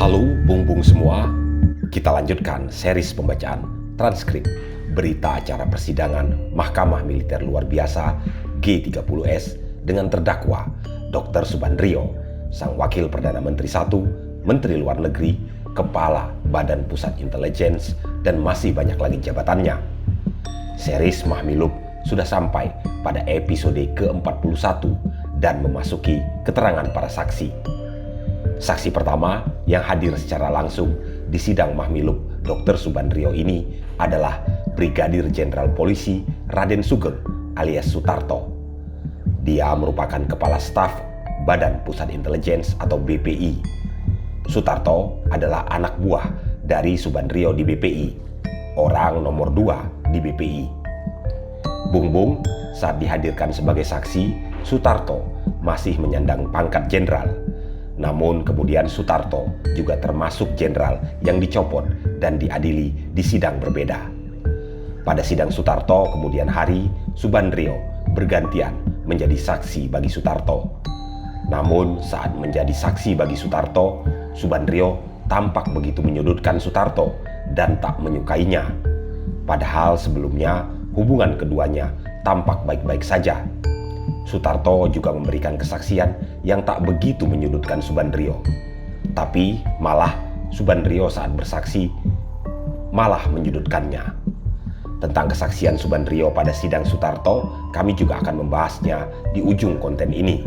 Halo bung-bung semua, kita lanjutkan series pembacaan transkrip berita acara persidangan Mahkamah Militer Luar Biasa G30S dengan terdakwa Dr. Subandrio, sang Wakil Perdana Menteri I, Menteri Luar Negeri, Kepala Badan Pusat Intelligence, dan masih banyak lagi jabatannya. Series Mahmilub sudah sampai pada episode ke-41 dan memasuki keterangan para saksi. Saksi pertama yang hadir secara langsung di sidang Mahmilub Dr. Subandrio ini adalah Brigadir Jenderal Polisi Raden Sugeng alias Sutarto. Dia merupakan Kepala Staf Badan Pusat Intelligence atau BPI. Sutarto adalah anak buah dari Subandrio di BPI, orang nomor 2 di BPI. Bung-bung saat dihadirkan sebagai saksi, Sutarto masih menyandang pangkat jenderal. Namun kemudian Sutarto juga termasuk jenderal yang dicopot dan diadili di sidang berbeda. Pada sidang Sutarto kemudian hari, Subandrio bergantian menjadi saksi bagi Sutarto. Namun saat menjadi saksi bagi Sutarto, Subandrio tampak begitu menyudutkan Sutarto dan tak menyukainya. Padahal sebelumnya hubungan keduanya tampak baik-baik saja. Sutarto juga memberikan kesaksian yang tak begitu menyudutkan Subandrio. Tapi malah Subandrio saat bersaksi malah menyudutkannya. Tentang kesaksian Subandrio pada sidang Sutarto, kami juga akan membahasnya di ujung konten ini.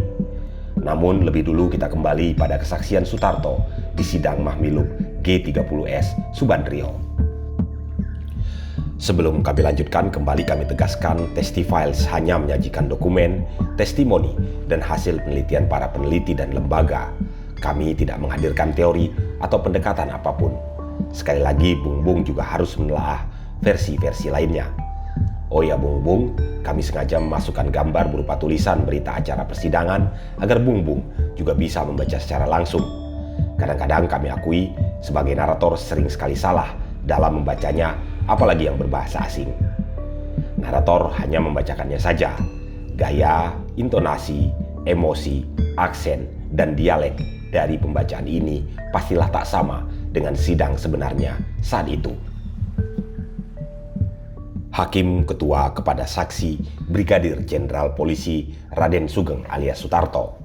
Namun lebih dulu kita kembali pada kesaksian Sutarto di sidang Mahmilub G30S Subandrio. Sebelum kami lanjutkan, kembali kami tegaskan Testifiles hanya menyajikan dokumen, testimoni, dan hasil penelitian para peneliti dan lembaga. Kami tidak menghadirkan teori atau pendekatan apapun. Sekali lagi, bung-bung juga harus menelaah versi-versi lainnya. Oh ya bung-bung, kami sengaja memasukkan gambar berupa tulisan berita acara persidangan agar bung-bung juga bisa membaca secara langsung. Kadang-kadang kami akui sebagai narator sering sekali salah dalam membacanya, apalagi yang berbahasa asing. Narator hanya membacakannya saja. Gaya, intonasi, emosi, aksen, dan dialek dari pembacaan ini pastilah tak sama dengan sidang sebenarnya saat itu. Hakim Ketua kepada Saksi Brigadir Jenderal Polisi Raden Sugeng alias Sutarto.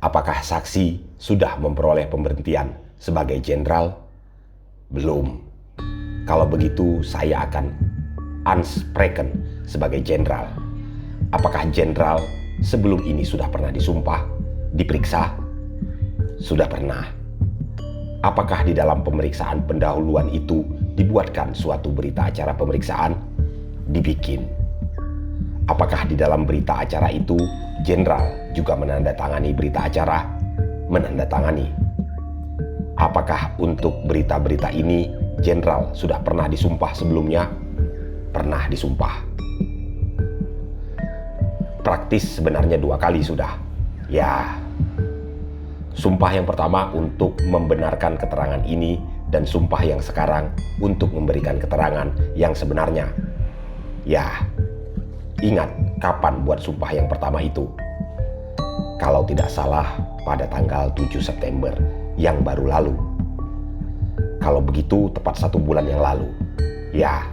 Apakah saksi sudah memperoleh pemberhentian sebagai jenderal? Belum. Kalau begitu saya akan unspreken sebagai jenderal. Apakah jenderal sebelum ini sudah pernah disumpah, diperiksa? Sudah pernah. Apakah di dalam pemeriksaan pendahuluan itu dibuatkan suatu berita acara pemeriksaan? Dibikin. Apakah di dalam berita acara itu jenderal juga menandatangani berita acara? Menandatangani. Apakah untuk berita-berita ini jenderal sudah pernah disumpah sebelumnya? Pernah disumpah. Praktis sebenarnya 2 kali sudah. Ya. Sumpah yang pertama untuk membenarkan keterangan ini dan sumpah yang sekarang untuk memberikan keterangan yang sebenarnya. Ya. Ingat kapan buat sumpah yang pertama itu? Kalau tidak salah pada tanggal 7 September yang baru lalu. Kalau begitu tepat 1 bulan yang lalu. Ya,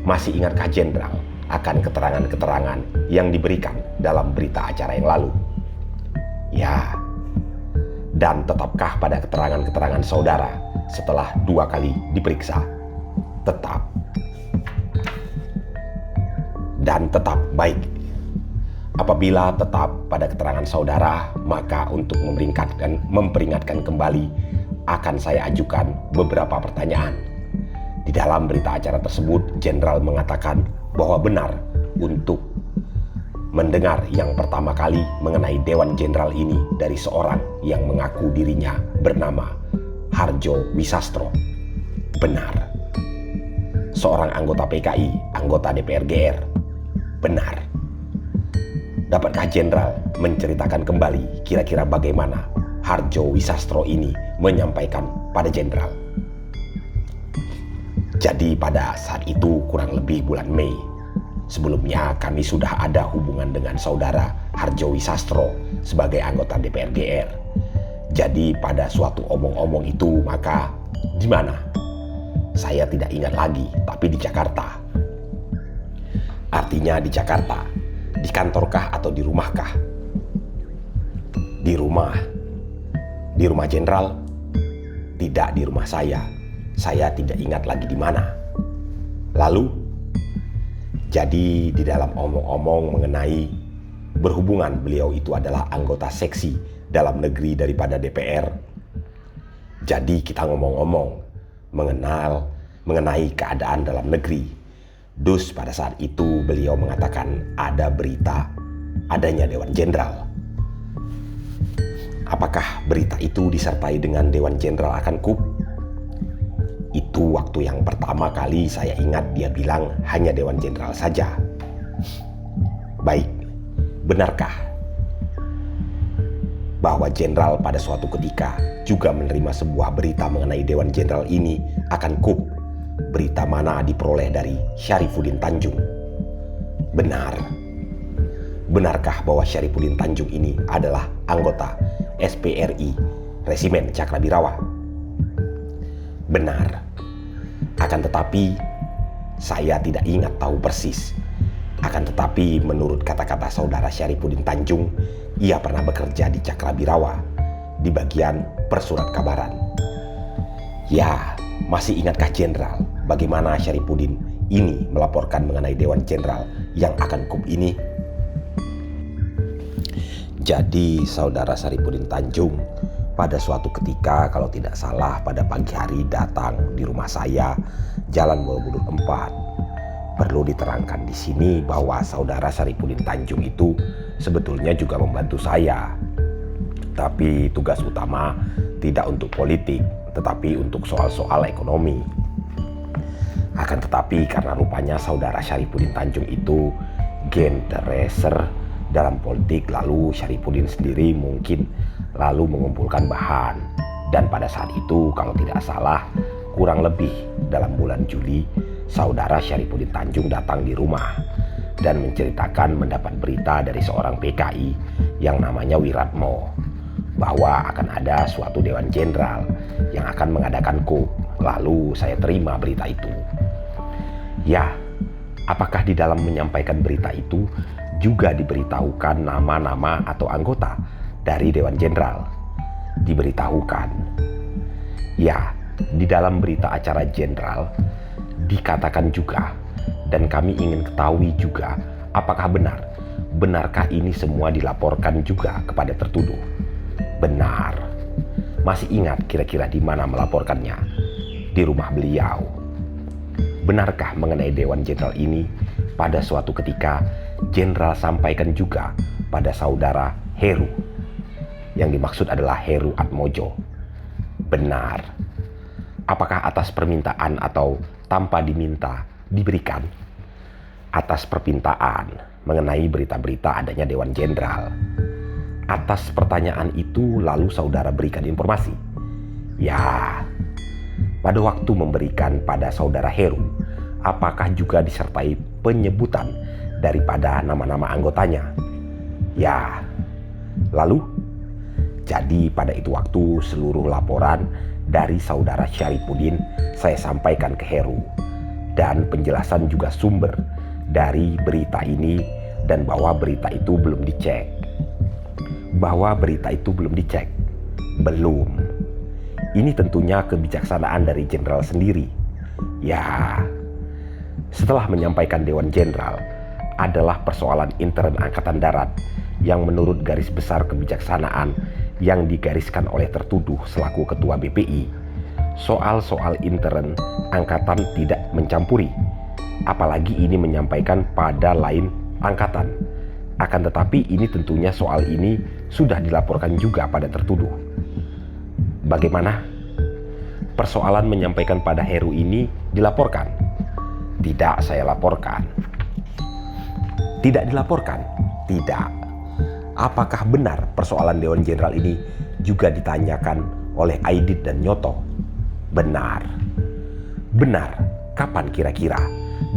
masih ingatkah jenderal akan keterangan-keterangan yang diberikan dalam berita acara yang lalu? Ya, dan tetapkah pada keterangan-keterangan saudara setelah 2 kali diperiksa? Tetap. Dan tetap baik. Apabila tetap pada keterangan saudara, maka untuk memperingatkan kembali akan saya ajukan beberapa pertanyaan. Di dalam berita acara tersebut, jenderal mengatakan bahwa benar untuk mendengar yang pertama kali mengenai Dewan Jenderal ini dari seorang yang mengaku dirinya bernama Harjo Wisastro. Benar. Seorang anggota PKI, anggota DPR GR. Benar. Dapatkah jenderal menceritakan kembali kira-kira bagaimana Harjo Wisastro ini menyampaikan pada jenderal? Jadi pada saat itu kurang lebih bulan Mei. Sebelumnya kami sudah ada hubungan dengan saudara Harjo Wisastro sebagai anggota DPR GR. Jadi pada suatu omong-omong itu, maka di mana? Saya tidak ingat lagi, tapi di Jakarta. Artinya di Jakarta, di kantorkah atau di rumahkah? Di rumah. Di rumah jenderal? Tidak di rumah saya. Saya tidak ingat lagi di mana. Lalu, jadi di dalam omong-omong mengenai berhubungan beliau itu adalah anggota seksi dalam negeri daripada DPR. Jadi kita ngomong-ngomong mengenai keadaan dalam negeri. Dus pada saat itu beliau mengatakan ada berita adanya Dewan Jenderal. Apakah berita itu disertai dengan Dewan Jenderal akan coup? Itu waktu yang pertama kali saya ingat dia bilang hanya Dewan Jenderal saja. Baik, benarkah bahwa jenderal pada suatu ketika juga menerima sebuah berita mengenai Dewan Jenderal ini akan coup? Berita mana diperoleh dari Syarifuddin Tanjung? Benar. Benarkah bahwa Syarifuddin Tanjung ini adalah anggota SPRI Resimen Cakrabirawa? Benar. Akan tetapi saya tidak ingat tahu persis. Akan tetapi menurut kata-kata saudara Syarifuddin Tanjung, ia pernah bekerja di Cakrabirawa di bagian persurat kabaran. Ya, masih ingatkah jenderal bagaimana Syarifuddin ini melaporkan mengenai Dewan Jenderal yang akan coup ini? Jadi saudara Syarifuddin Tanjung pada suatu ketika, kalau tidak salah pada pagi hari, datang di rumah saya, Jalan Borobudur 4. Perlu diterangkan di sini bahwa saudara Syarifuddin Tanjung itu sebetulnya juga membantu saya. Tapi tugas utama tidak untuk politik, tetapi untuk soal-soal ekonomi. Akan tetapi karena rupanya saudara Syarifuddin Tanjung itu gendereser dalam politik, lalu Syarifuddin sendiri mungkin lalu mengumpulkan bahan. Dan pada saat itu kalau tidak salah kurang lebih dalam bulan Juli, saudara Syarifuddin Tanjung datang di rumah dan menceritakan mendapat berita dari seorang PKI yang namanya Wiratmo bahwa akan ada suatu Dewan Jenderal yang akan mengadakan coup. Lalu saya terima berita itu. Ya, apakah di dalam menyampaikan berita itu juga diberitahukan nama-nama atau anggota dari Dewan Jenderal? Diberitahukan. Ya, di dalam berita acara jenderal dikatakan juga, dan kami ingin ketahui juga apakah benarkah ini semua dilaporkan juga kepada tertuduh? Benar. Masih ingat kira-kira di mana melaporkannya? Di rumah beliau. Benarkah mengenai Dewan Jenderal ini pada suatu ketika jenderal sampaikan juga pada saudara Heru? Yang dimaksud adalah Heru Atmojo. Benar. Apakah atas permintaan atau tanpa diminta diberikan? Atas permintaan mengenai berita-berita adanya Dewan Jenderal. Atas pertanyaan itu lalu saudara berikan informasi. Ya, pada waktu memberikan pada saudara Heru, apakah juga disertai penyebutan daripada nama-nama anggotanya? Ya, lalu jadi pada itu waktu seluruh laporan dari saudara Syarifuddin saya sampaikan ke Heru, dan penjelasan juga sumber dari berita ini, dan bahwa berita itu belum dicek. Belum. Ini tentunya kebijaksanaan dari jenderal sendiri. Ya, setelah menyampaikan Dewan Jenderal adalah persoalan intern Angkatan Darat yang menurut garis besar kebijaksanaan yang digariskan oleh tertuduh selaku ketua BPI, soal-soal intern angkatan tidak mencampuri, apalagi ini menyampaikan pada lain angkatan. Akan tetapi ini tentunya soal ini sudah dilaporkan juga pada tertuduh. Bagaimana? Persoalan menyampaikan pada Heru ini dilaporkan? Tidak saya laporkan. Tidak dilaporkan? Tidak. Apakah benar persoalan Dewan Jenderal ini juga ditanyakan oleh Aidit dan Nyoto? Benar. Benar. Kapan kira-kira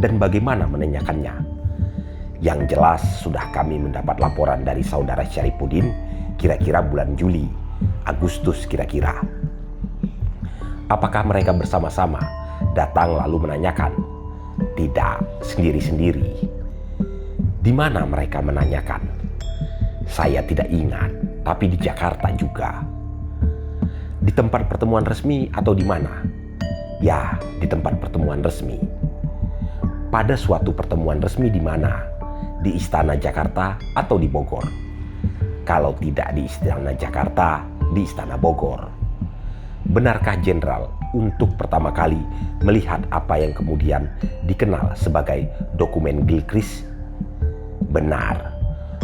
dan bagaimana menanyakannya? Yang jelas sudah kami mendapat laporan dari saudara Syarifuddin kira-kira bulan Juli. Agustus kira-kira. Apakah mereka bersama-sama datang lalu menanyakan? Tidak sendiri-sendiri. Di mana mereka menanyakan? Saya tidak ingat, tapi di Jakarta juga. Di tempat pertemuan resmi atau di mana? Ya, di tempat pertemuan resmi. Pada suatu pertemuan resmi di mana? Di Istana Jakarta atau di Bogor? Kalau tidak di Istana Jakarta, di Istana Bogor. Benarkah Jenderal untuk pertama kali melihat apa yang kemudian dikenal sebagai dokumen Gilchrist? Benar.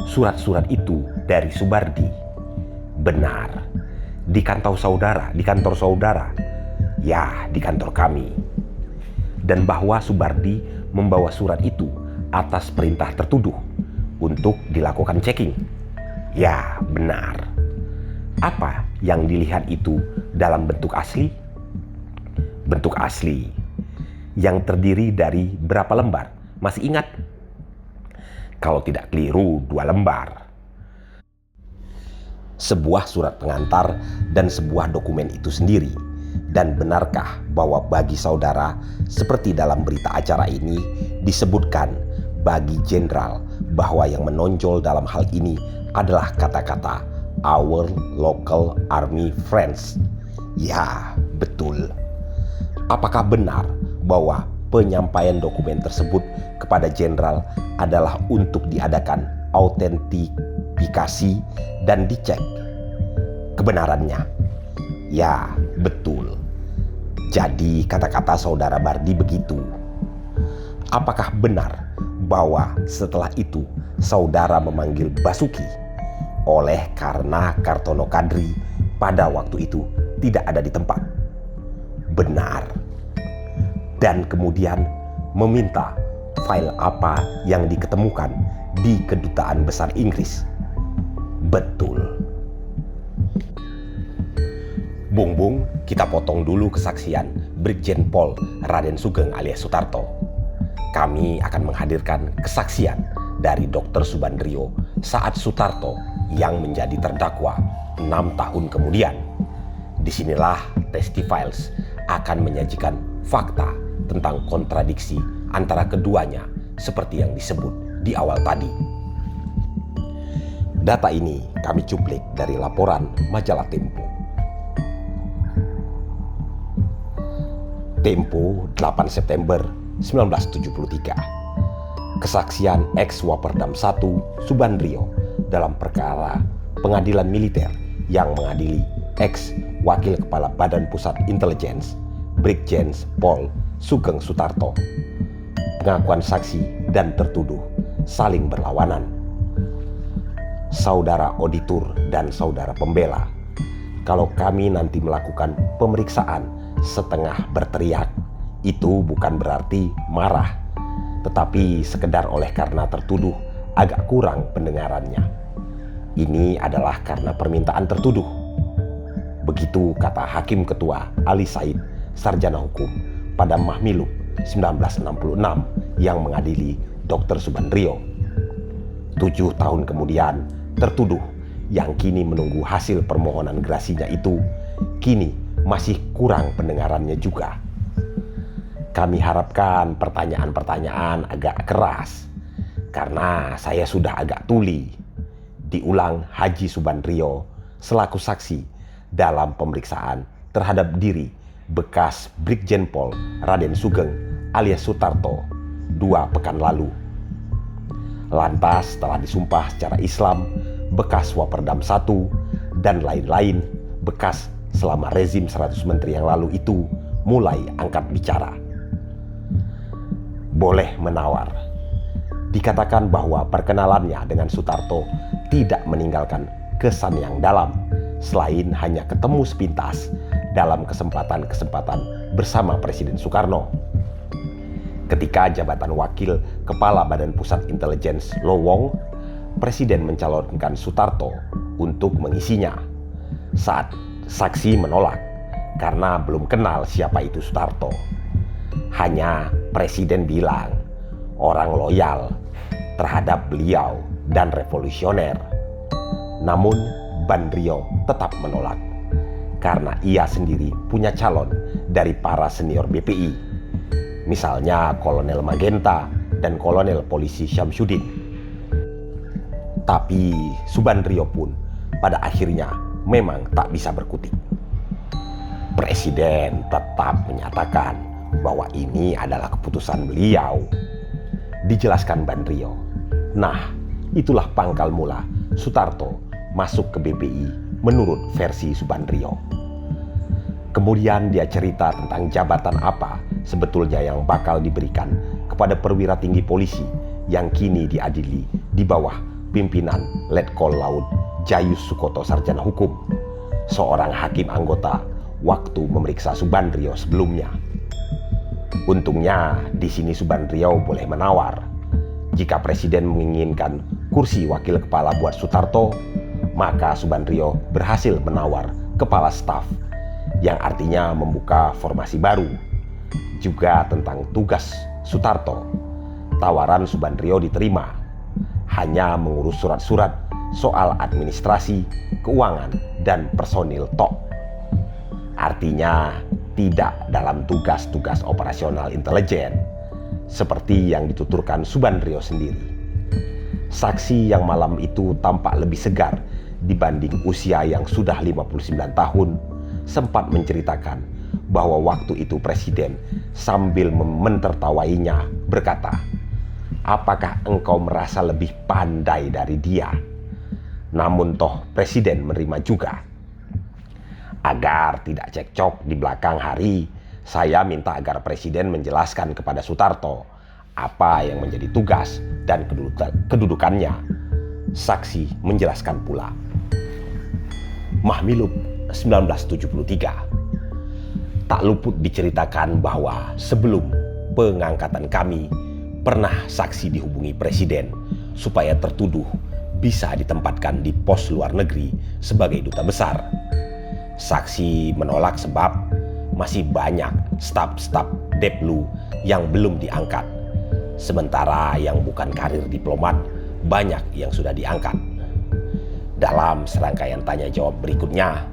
Surat-surat itu dari Subardi. Benar. Di kantor saudara. Ya, di kantor kami. Dan bahwa Subardi membawa surat itu atas perintah tertuduh untuk dilakukan checking. Ya, benar. Apa yang dilihat itu dalam bentuk asli? Bentuk asli yang terdiri dari berapa lembar? Masih ingat? Kalau tidak keliru, 2 lembar. Sebuah surat pengantar dan sebuah dokumen itu sendiri. Dan benarkah bahwa bagi saudara, seperti dalam berita acara ini disebutkan bagi Jenderal bahwa yang menonjol dalam hal ini adalah kata-kata our local army friends? Ya, betul. Apakah benar bahwa penyampaian dokumen tersebut kepada Jenderal adalah untuk diadakan autentifikasi dan dicek kebenarannya? Ya, betul. Jadi kata-kata saudara Bardi begitu. Apakah benar bahwa setelah itu saudara memanggil Basuki oleh karena Kartono Kadri pada waktu itu tidak ada di tempat? Benar. Dan kemudian meminta file apa yang diketemukan di Kedutaan Besar Inggris? Betul. Bung, kita potong dulu kesaksian Brigjen Pol Raden Sugeng alias Sutarto. Kami akan menghadirkan kesaksian dari Dr. Subandrio saat Sutarto yang menjadi terdakwa 6 tahun kemudian. Disinilah Testifiles akan menyajikan fakta tentang kontradiksi antara keduanya seperti yang disebut di awal tadi. Data ini kami cuplik dari laporan majalah Tempo. Tempo 8 September 1973. Kesaksian ex-Waperdam 1 Subandrio dalam perkara pengadilan militer yang mengadili ex-Wakil Kepala Badan Pusat Intelligence Brigjen Pol Sugeng Sutarto. Pengakuan saksi dan tertuduh saling berlawanan. Saudara auditor dan saudara pembela, kalau kami nanti melakukan pemeriksaan setengah berteriak, itu bukan berarti marah, tetapi sekedar oleh karena tertuduh agak kurang pendengarannya. Ini adalah karena permintaan tertuduh. Begitu kata Hakim Ketua Ali Said, Sarjana Hukum, pada Mahmilub 1966 yang mengadili Dr. Subandrio. 7 tahun kemudian, tertuduh yang kini menunggu hasil permohonan gerasinya itu, kini masih kurang pendengarannya juga. Kami harapkan pertanyaan-pertanyaan agak keras, karena saya sudah agak tuli. Diulang Haji Subandrio selaku saksi dalam pemeriksaan terhadap diri bekas Brigjen Pol Raden Sugeng alias Sutarto 2 pekan lalu. Lantas telah disumpah secara Islam bekas Waperdam 1 dan lain-lain bekas selama rezim 100 menteri yang lalu itu mulai angkat bicara. Boleh menawar. Dikatakan bahwa perkenalannya dengan Sutarto tidak meninggalkan kesan yang dalam, selain hanya ketemu sepintas dalam kesempatan-kesempatan bersama Presiden Soekarno. Ketika jabatan Wakil Kepala Badan Pusat Intelligence lowong, Presiden mencalonkan Sutarto untuk mengisinya. Saat saksi menolak karena belum kenal siapa itu Sutarto. Hanya Presiden bilang orang loyal terhadap beliau dan revolusioner. Namun Bandrio tetap menolak karena ia sendiri punya calon dari para senior BPI, misalnya Kolonel Magenta dan Kolonel Polisi Syamsuddin. Tapi Subandrio pun pada akhirnya memang tak bisa berkutik. Presiden tetap menyatakan bahwa ini adalah keputusan beliau. Dijelaskan Bandrio. Nah, itulah pangkal mula Sutarto masuk ke BPI menurut versi Subandrio. Kemudian dia cerita tentang jabatan apa sebetulnya yang bakal diberikan kepada perwira tinggi polisi yang kini diadili di bawah pimpinan Letkol Laut Jayus Sukoto Sarjana Hukum, seorang hakim anggota waktu memeriksa Subandrio sebelumnya. Untungnya di sini Subandrio boleh menawar. Jika presiden menginginkan kursi wakil kepala buat Sutarto, maka Subandrio berhasil menawar kepala staf, yang artinya membuka formasi baru. Juga tentang tugas Sutarto, tawaran Subandrio diterima, hanya mengurus surat-surat soal administrasi, keuangan, dan personil tok. Artinya tidak dalam tugas-tugas operasional intelijen, seperti yang dituturkan Subandrio sendiri. Saksi yang malam itu tampak lebih segar dibanding usia yang sudah 59 tahun, sempat menceritakan bahwa waktu itu presiden sambil mentertawainya berkata, "Apakah engkau merasa lebih pandai dari dia?" Namun toh presiden menerima juga. Agar tidak cekcok di belakang hari, saya minta agar presiden menjelaskan kepada Sutarto apa yang menjadi tugas dan kedudukannya. Saksi menjelaskan pula. Mahmilub 1973. Tak luput diceritakan bahwa sebelum pengangkatan kami pernah saksi dihubungi presiden supaya tertuduh bisa ditempatkan di pos luar negeri sebagai duta besar. Saksi menolak sebab masih banyak staf-staf Deplu yang belum diangkat. Sementara yang bukan karir diplomat banyak yang sudah diangkat. Dalam serangkaian tanya jawab berikutnya,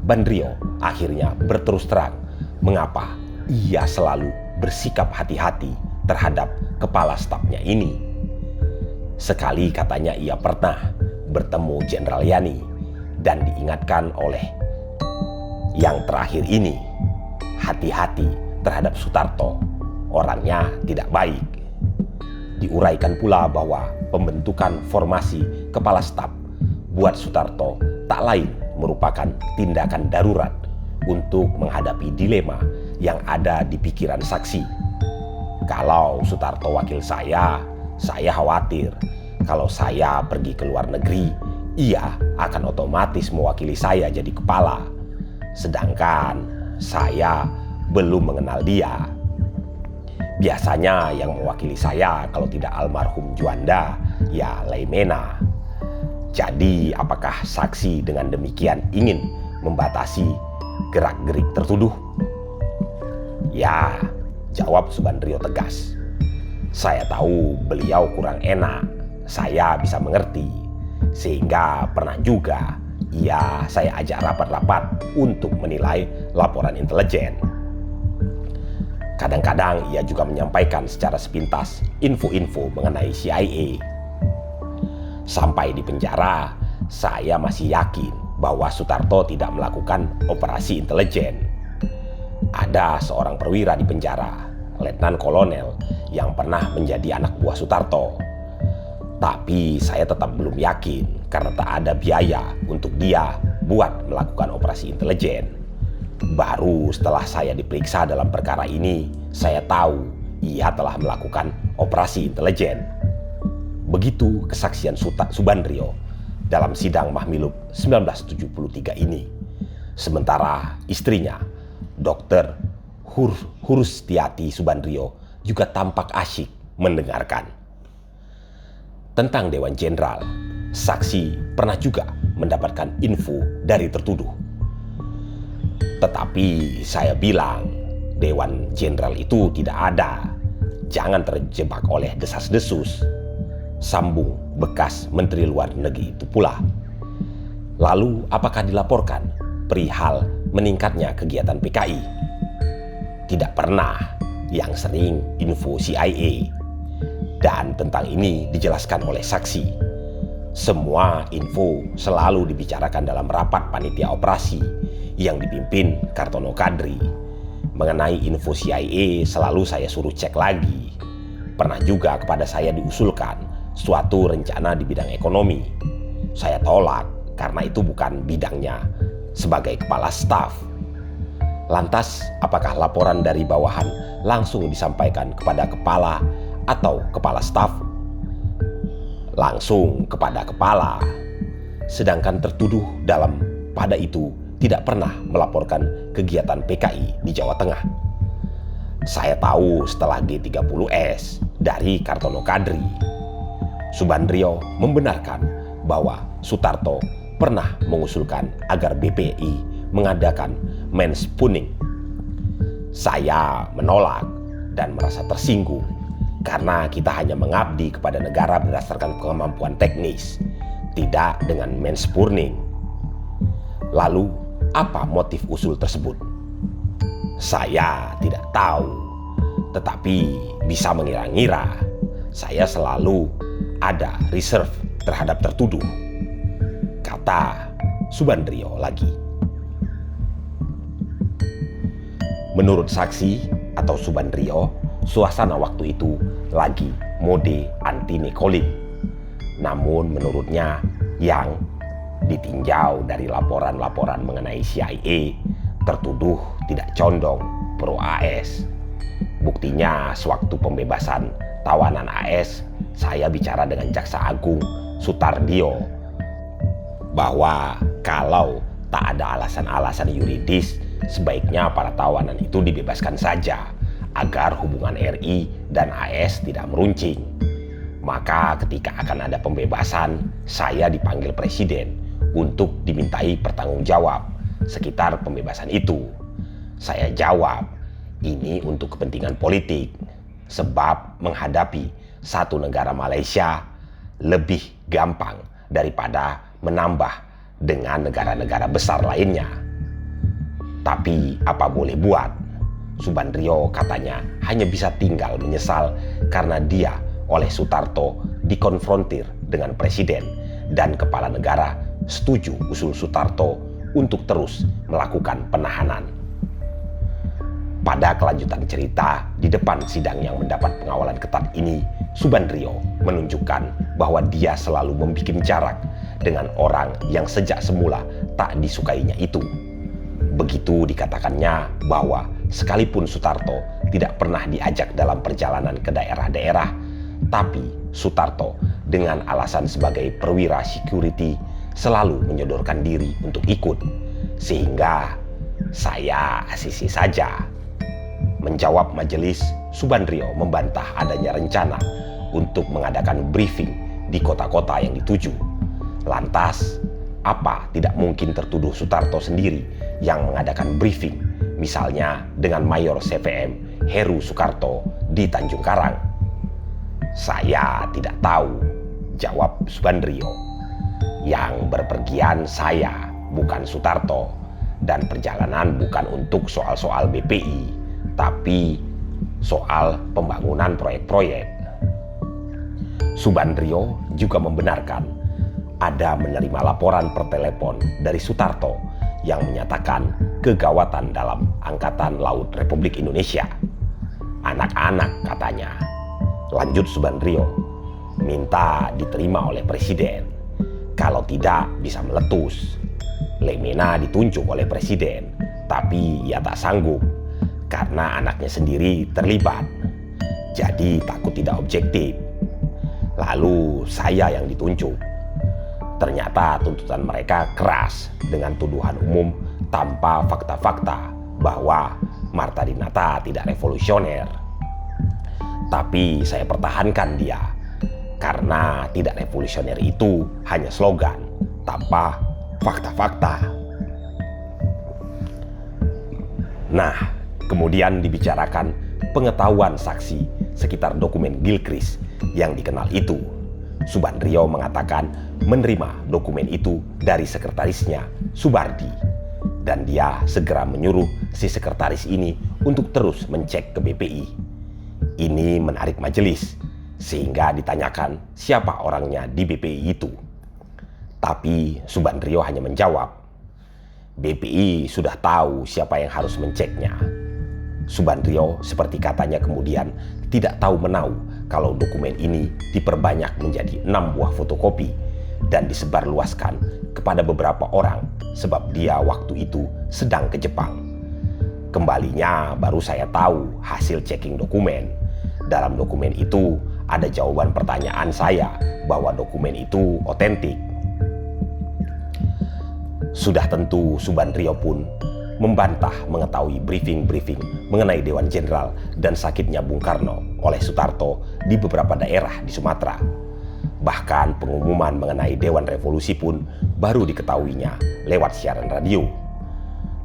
Bandrio akhirnya berterus terang mengapa ia selalu bersikap hati-hati terhadap kepala stafnya ini. Sekali katanya ia pernah bertemu Jenderal Yani dan diingatkan oleh yang terakhir ini, hati-hati terhadap Sutarto, orangnya tidak baik. Diuraikan pula bahwa pembentukan formasi kepala staf buat Sutarto tak lain merupakan tindakan darurat untuk menghadapi dilema yang ada di pikiran saksi. Kalau Sutarto wakil saya khawatir kalau saya pergi ke luar negeri, ia akan otomatis mewakili saya jadi kepala. Sedangkan saya belum mengenal dia. Biasanya yang mewakili saya kalau tidak almarhum Juanda, ya Laimena. Jadi apakah saksi dengan demikian ingin membatasi gerak-gerik tertuduh? Ya, jawab Subandrio tegas. Saya tahu beliau kurang enak, saya bisa mengerti. Sehingga pernah juga saya ajak rapat-rapat untuk menilai laporan intelijen. Kadang-kadang ia juga menyampaikan secara sepintas info-info mengenai CIA. Sampai di penjara, saya masih yakin bahwa Sutarto tidak melakukan operasi intelijen. Ada seorang perwira di penjara, Letnan Kolonel, yang pernah menjadi anak buah Sutarto. Tapi saya tetap belum yakin karena tak ada biaya untuk dia buat melakukan operasi intelijen. Baru setelah saya diperiksa dalam perkara ini, saya tahu ia telah melakukan operasi intelijen. Begitu kesaksian Subandrio dalam sidang Mahmilub 1973 ini. Sementara istrinya, Dr. Hurustiati Subandrio, juga tampak asyik mendengarkan. Tentang Dewan Jenderal, saksi pernah juga mendapatkan info dari tertuduh. Tetapi saya bilang, Dewan Jenderal itu tidak ada. Jangan terjebak oleh desas-desus. Sambung bekas Menteri Luar Negeri itu pula. Lalu apakah dilaporkan perihal meningkatnya kegiatan PKI? Tidak pernah, yang sering info CIA. Dan tentang ini dijelaskan oleh saksi. Semua info selalu dibicarakan dalam rapat panitia operasi yang dipimpin Kartono Kadri. Mengenai info CIA selalu saya suruh cek lagi. Pernah juga kepada saya diusulkan suatu rencana di bidang ekonomi. Saya tolak karena itu bukan bidangnya sebagai kepala staf. Lantas, apakah laporan dari bawahan langsung disampaikan kepada kepala atau kepala staf? Langsung kepada kepala. Sedangkan tertuduh dalam pada itu tidak pernah melaporkan kegiatan PKI di Jawa Tengah. Saya tahu setelah G30S dari Kartono Kadri. Subandrio membenarkan bahwa Sutarto pernah mengusulkan agar BPI mengadakan mansplaining. Saya menolak dan merasa tersinggung karena kita hanya mengabdi kepada negara berdasarkan kemampuan teknis, tidak dengan mansplaining. Lalu, apa motif usul tersebut? Saya tidak tahu, tetapi bisa mengira-ngira. Saya selalu ada reserve terhadap tertuduh, kata Subandrio lagi. Menurut saksi atau Subandrio, suasana waktu itu lagi mode anti-Nikolin. Namun menurutnya yang ditinjau dari laporan-laporan mengenai CIA, tertuduh tidak condong pro AS. Buktinya sewaktu pembebasan tawanan AS, saya bicara dengan Jaksa Agung Sutardio bahwa kalau tak ada alasan-alasan yuridis, sebaiknya para tawanan itu dibebaskan saja agar hubungan RI dan AS tidak meruncing. Maka ketika akan ada pembebasan, saya dipanggil Presiden untuk dimintai pertanggungjawab sekitar pembebasan itu. Saya jawab, ini untuk kepentingan politik, sebab menghadapi satu negara Malaysia lebih gampang daripada menambah dengan negara-negara besar lainnya. Tapi apa boleh buat? Subandrio katanya hanya bisa tinggal menyesal karena dia oleh Sutarto dikonfrontir dengan presiden dan kepala negara setuju usul Sutarto untuk terus melakukan penahanan. Pada kelanjutan cerita di depan sidang yang mendapat pengawalan ketat ini, Subandrio menunjukkan bahwa dia selalu membuat jarak dengan orang yang sejak semula tak disukainya itu. Begitu dikatakannya bahwa sekalipun Sutarto tidak pernah diajak dalam perjalanan ke daerah-daerah, tapi Sutarto dengan alasan sebagai perwira security selalu menyodorkan diri untuk ikut. Sehingga saya asisi saja. Menjawab majelis, Subandrio membantah adanya rencana untuk mengadakan briefing di kota-kota yang dituju. Lantas, apa tidak mungkin tertuduh Sutarto sendiri yang mengadakan briefing, misalnya dengan Mayor CVM Heru Soekarto di Tanjung Karang? Saya tidak tahu, jawab Subandrio. Yang berpergian saya, bukan Sutarto, dan perjalanan bukan untuk soal-soal BPI, tapi soal pembangunan proyek-proyek. Subandrio juga membenarkan ada menerima laporan per telepon dari Sutarto yang menyatakan kegawatan dalam Angkatan Laut Republik Indonesia. Anak-anak katanya, lanjut Subandrio, minta diterima oleh Presiden. Kalau tidak bisa meletus. Lemena ditunjuk oleh Presiden, tapi ia tak sanggup karena anaknya sendiri terlibat. Jadi takut tidak objektif. Lalu saya yang ditunjuk. Ternyata tuntutan mereka keras dengan tuduhan umum tanpa fakta-fakta bahwa Marta Dinata tidak revolusioner. Tapi saya pertahankan dia karena tidak revolusioner itu hanya slogan tanpa fakta-fakta. Nah, kemudian dibicarakan pengetahuan saksi sekitar dokumen Gilchrist yang dikenal itu. Subandrio mengatakan menerima dokumen itu dari sekretarisnya, Subardi. Dan dia segera menyuruh si sekretaris ini untuk terus mencek ke BPI. Ini menarik majelis, sehingga ditanyakan siapa orangnya di BPI itu. Tapi Subandrio hanya menjawab, BPI sudah tahu siapa yang harus menceknya. Subandrio seperti katanya kemudian tidak tahu menau kalau dokumen ini diperbanyak menjadi 6 buah fotokopi dan disebarluaskan kepada beberapa orang sebab dia waktu itu sedang ke Jepang. Kembalinya baru saya tahu hasil checking dokumen. Dalam dokumen itu ada jawaban pertanyaan saya bahwa dokumen itu otentik. Sudah tentu Subandrio pun membantah mengetahui briefing-briefing mengenai Dewan Jenderal dan sakitnya Bung Karno oleh Sutarto di beberapa daerah di Sumatera. Bahkan pengumuman mengenai Dewan Revolusi pun baru diketahuinya lewat siaran radio.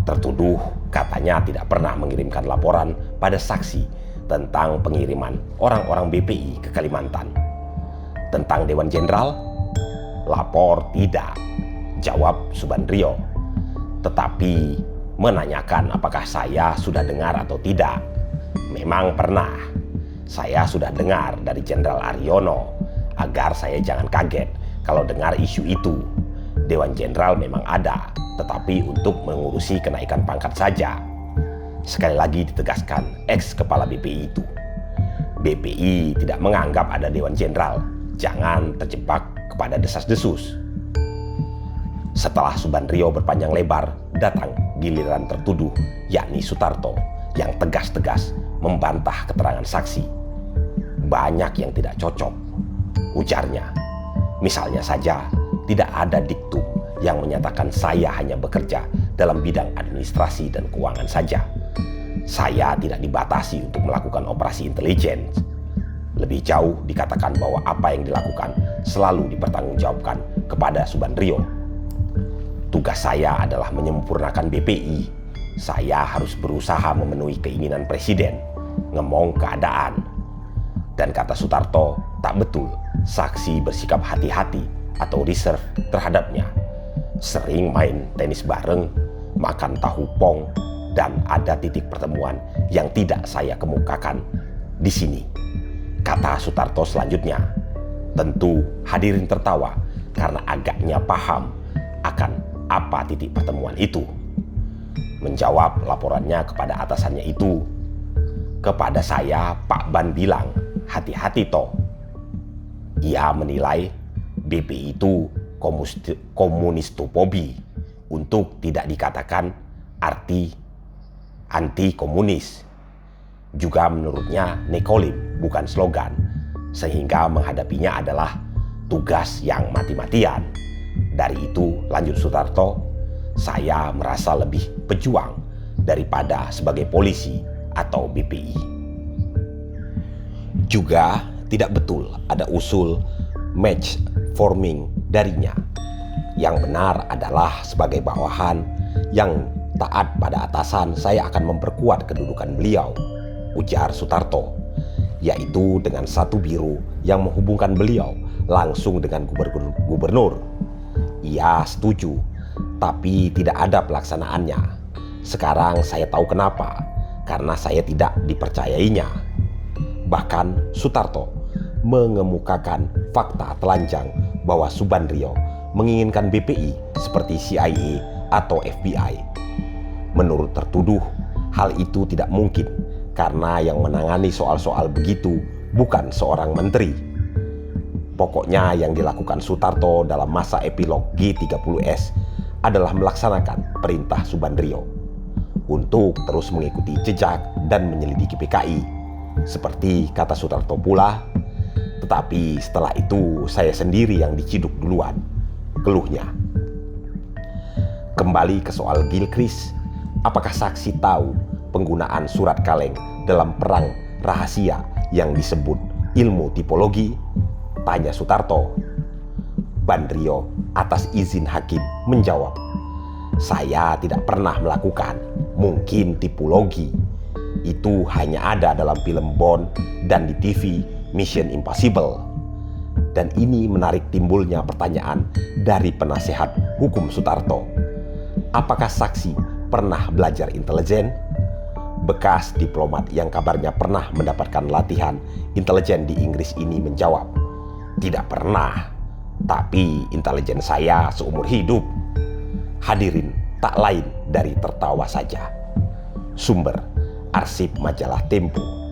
Tertuduh katanya tidak pernah mengirimkan laporan pada saksi tentang pengiriman orang-orang BPI ke Kalimantan. Tentang Dewan Jenderal, lapor tidak, jawab Subandrio. Tetapi menanyakan apakah saya sudah dengar atau tidak. Memang pernah. Saya sudah dengar dari Jenderal Aryono agar saya jangan kaget kalau dengar isu itu. Dewan Jenderal memang ada, tetapi untuk mengurusi kenaikan pangkat saja. Sekali lagi ditegaskan ex-kepala BPI itu. BPI tidak menganggap ada Dewan Jenderal. Jangan terjebak kepada desas-desus. Setelah Subandrio berpanjang lebar, datang giliran tertuduh, yakni Sutarto, yang tegas-tegas membantah keterangan saksi. Banyak yang tidak cocok, ujarnya. Misalnya saja, tidak ada diktum yang menyatakan saya hanya bekerja dalam bidang administrasi dan keuangan saja. Saya tidak dibatasi untuk melakukan operasi intelijen. Lebih jauh dikatakan bahwa apa yang dilakukan selalu dipertanggungjawabkan kepada Subandrio. Tugas saya adalah menyempurnakan BPI. Saya harus berusaha memenuhi keinginan presiden, ngemong keadaan. Dan kata Sutarto, tak betul saksi bersikap hati-hati atau reserve terhadapnya. Sering main tenis bareng, makan tahu pong, dan ada titik pertemuan yang tidak saya kemukakan di sini. Kata Sutarto selanjutnya. Tentu hadirin tertawa karena agaknya paham akan apa titik pertemuan itu. Menjawab laporannya kepada atasannya itu, kepada saya Pak Ban bilang, hati-hati toh. Ia menilai BPI itu komunistofobi, untuk tidak dikatakan arti anti komunis. Juga menurutnya nekolim bukan slogan, sehingga menghadapinya adalah tugas yang mati-matian. Dari itu, lanjut Sutarto, saya merasa lebih pejuang daripada sebagai polisi atau BPI. Juga tidak betul ada usul match forming darinya. Yang benar adalah sebagai bawahan yang taat pada atasan, saya akan memperkuat kedudukan beliau, ujar Sutarto, yaitu dengan satu biru yang menghubungkan beliau langsung dengan gubernur. Ia setuju, tapi tidak ada pelaksanaannya. Sekarang saya tahu kenapa, karena saya tidak dipercayainya. Bahkan Sutarto mengemukakan fakta telanjang bahwa Subandrio menginginkan BPI seperti CIA atau FBI. Menurut tertuduh, hal itu tidak mungkin karena yang menangani soal-soal begitu bukan seorang menteri. Pokoknya yang dilakukan Sutarto dalam masa epilog G30S adalah melaksanakan perintah Subandrio untuk terus mengikuti jejak dan menyelidiki PKI. Seperti kata Sutarto pula, tetapi setelah itu saya sendiri yang diciduk duluan, keluhnya. Kembali ke soal Gilchrist, apakah saksi tahu penggunaan surat kaleng dalam perang rahasia yang disebut ilmu tipologi? Tanya Sutarto. Bandrio atas izin hakim menjawab, saya tidak pernah melakukan, mungkin tipologi. Itu hanya ada dalam film Bond dan di TV Mission Impossible. Dan ini menarik timbulnya pertanyaan dari penasehat hukum Sutarto. Apakah saksi pernah belajar intelijen? Bekas diplomat yang kabarnya pernah mendapatkan latihan intelijen di Inggris ini menjawab, "Tidak pernah, tapi intelijen saya seumur hidup." Hadirin tak lain dari tertawa saja. Sumber: arsip majalah Tempo.